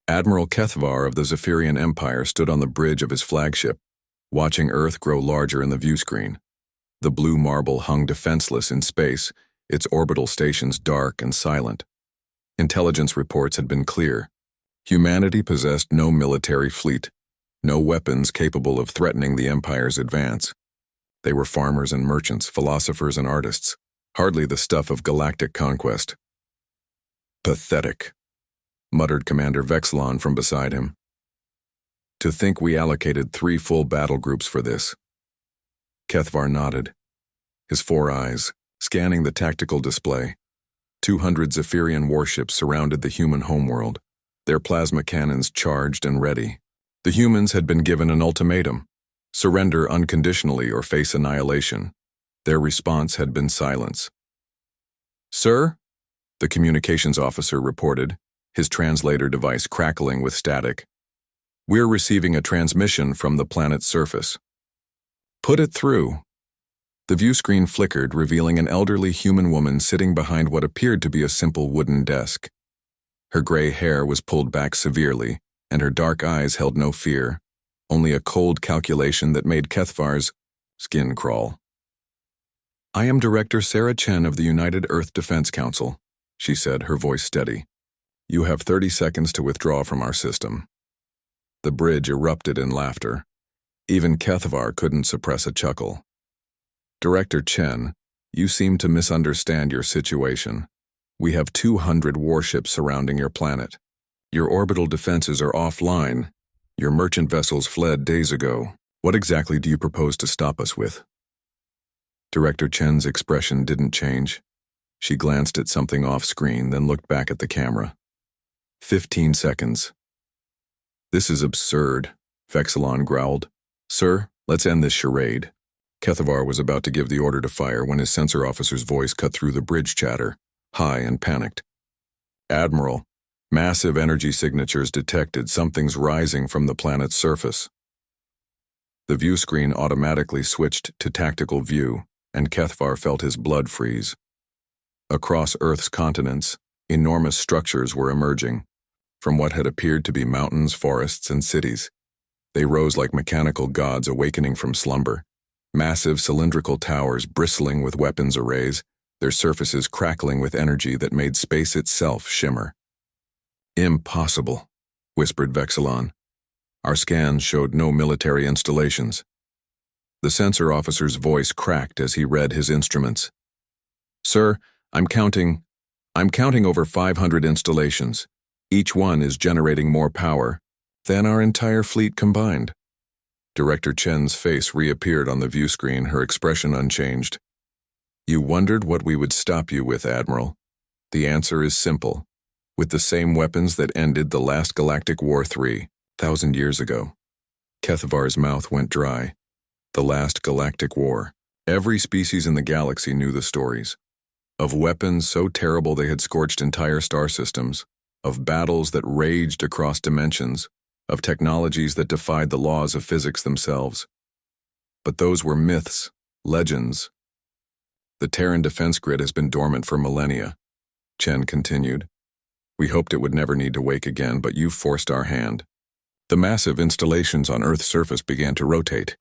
Admiral Kethvar of the Zephyrian Empire stood on the bridge of his flagship, watching Earth grow larger in the viewscreen. The blue marble hung defenseless in space, its orbital stations dark and silent. Intelligence reports had been clear. Humanity possessed no military fleet, no weapons capable of threatening the Empire's advance. They were farmers and merchants, philosophers and artists, hardly the stuff of galactic conquest. Pathetic, muttered Commander Vexilon from beside him. To think we allocated 3 full battle groups for this. Kethvar nodded, his 4 eyes scanning the tactical display. 200 Zephyrian warships surrounded the human homeworld, their plasma cannons charged and ready. The humans had been given an ultimatum: surrender unconditionally or face annihilation. Their response had been silence. "Sir?" the communications officer reported, his translator device crackling with static. "We're receiving a transmission from the planet's surface." "Put it through." The viewscreen flickered, revealing an elderly human woman sitting behind what appeared to be a simple wooden desk. Her gray hair was pulled back severely, and her dark eyes held no fear, only a cold calculation that made Kethvar's skin crawl. "I am Director Sarah Chen of the United Earth Defense Council," she said, her voice steady. "You have 30 seconds to withdraw from our system." The bridge erupted in laughter. Even Kethvar couldn't suppress a chuckle. "Director Chen, you seem to misunderstand your situation. We have 200 warships surrounding your planet. Your orbital defenses are offline. Your merchant vessels fled days ago. What exactly do you propose to stop us with?" Director Chen's expression didn't change. She glanced at something off-screen, then looked back at the camera. 15 seconds. "This is absurd," Vexilon growled. "Sir, let's end this charade." Kethvar was about to give the order to fire when his sensor officer's voice cut through the bridge chatter, high and panicked. "Admiral, massive energy signatures detected. Something's rising from the planet's surface." The viewscreen automatically switched to tactical view, and Kethvar felt his blood freeze. Across Earth's continents, enormous structures were emerging, from what had appeared to be mountains, forests, and cities. They rose like mechanical gods awakening from slumber. Massive cylindrical towers bristling with weapons arrays, their surfaces crackling with energy that made space itself shimmer. "Impossible," whispered Vexilon. "Our scans showed no military installations." The sensor officer's voice cracked as he read his instruments. "Sir, I'm counting over 500 installations. Each one is generating more power than our entire fleet combined." Director Chen's face reappeared on the viewscreen, her expression unchanged. "You wondered what we would stop you with, Admiral. The answer is simple. With the same weapons that ended the last Galactic War 3,000 years ago." Kethvar's mouth went dry. The last Galactic War. Every species in the galaxy knew the stories. Of weapons so terrible they had scorched entire star systems. Of battles that raged across dimensions. Of technologies that defied the laws of physics themselves. But those were myths, legends. "The Terran defense grid has been dormant for millennia," Chen continued. "We hoped it would never need to wake again, but you forced our hand." The massive installations on Earth's surface began to rotate,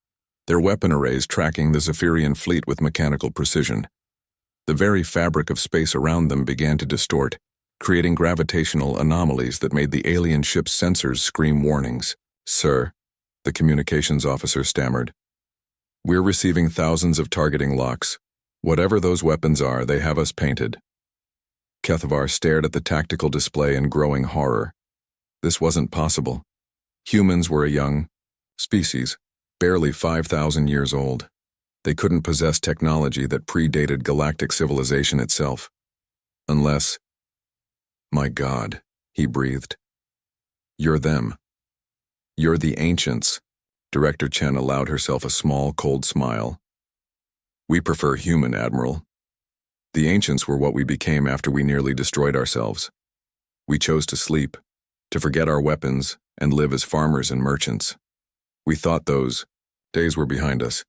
their weapon arrays tracking the Zephyrian fleet with mechanical precision. The very fabric of space around them began to distort, creating gravitational anomalies that made the alien ship's sensors scream warnings. "Sir," the communications officer stammered, "we're receiving thousands of targeting locks. Whatever those weapons are, they have us painted." Kethvar stared at the tactical display in growing horror. This wasn't possible. Humans were a young species, barely 5,000 years old. They couldn't possess technology that predated galactic civilization itself. Unless... "My God," he breathed. "You're them. You're the ancients." Director Chen allowed herself a small, cold smile. "We prefer human, Admiral. The ancients were what we became after we nearly destroyed ourselves. We chose to sleep, to forget our weapons, and live as farmers and merchants. We thought those days were behind us.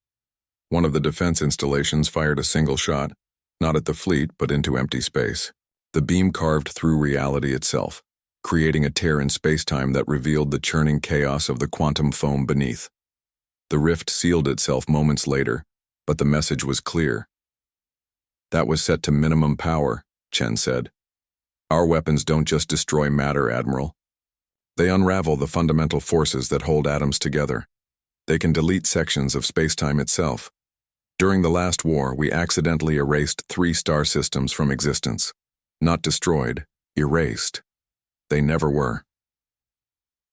One of the defense installations fired a single shot, not at the fleet, but into empty space. The beam carved through reality itself, creating a tear in spacetime that revealed the churning chaos of the quantum foam beneath. The rift sealed itself moments later, but the message was clear. That was set to minimum power, Chen said. Our weapons don't just destroy matter, Admiral. They unravel the fundamental forces that hold atoms together. They can delete sections of spacetime itself. During the last war, we accidentally erased 3 star systems from existence. Not destroyed, erased. They never were.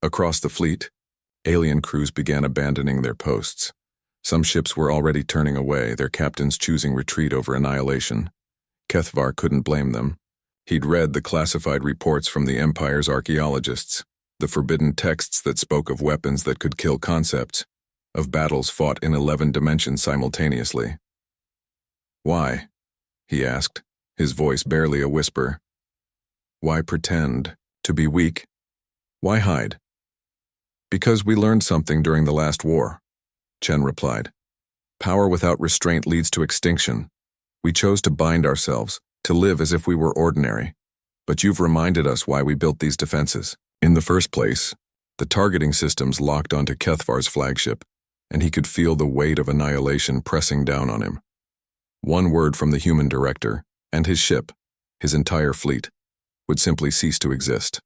Across the fleet, alien crews began abandoning their posts. Some ships were already turning away, their captains choosing retreat over annihilation. HFY couldn't blame them. He'd read the classified reports from the Empire's archaeologists, the forbidden texts that spoke of weapons that could kill concepts, of battles fought in 11 dimensions simultaneously. Why? He asked, his voice barely a whisper. Why pretend to be weak? Why hide? Because we learned something during the last war, Chen replied. Power without restraint leads to extinction. We chose to bind ourselves, to live as if we were ordinary. But you've reminded us why we built these defenses. In the first place, the targeting systems locked onto HFY's flagship, and he could feel the weight of annihilation pressing down on him. One word from the human director, and his ship, his entire fleet, would simply cease to exist.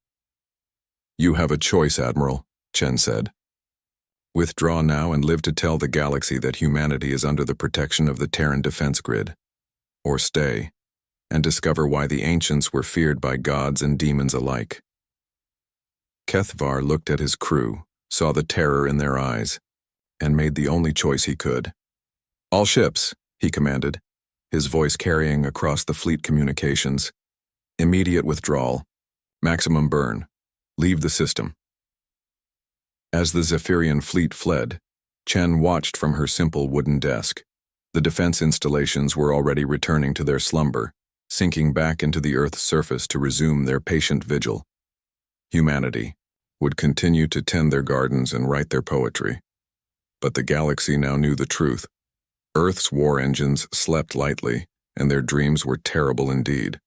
You have a choice, Admiral, Chen said. Withdraw now and live to tell the galaxy that humanity is under the protection of the Terran defense grid. Or stay, and discover why the ancients were feared by gods and demons alike. HFY looked at his crew, saw the terror in their eyes, and made the only choice he could. All ships, he commanded, his voice carrying across the fleet communications. Immediate withdrawal. Maximum burn. Leave the system. As the Zephyrian fleet fled, Chen watched from her simple wooden desk. The defense installations were already returning to their slumber, sinking back into the Earth's surface to resume their patient vigil. Humanity would continue to tend their gardens and write their poetry. But the galaxy now knew the truth. Earth's war engines slept lightly, and their dreams were terrible indeed.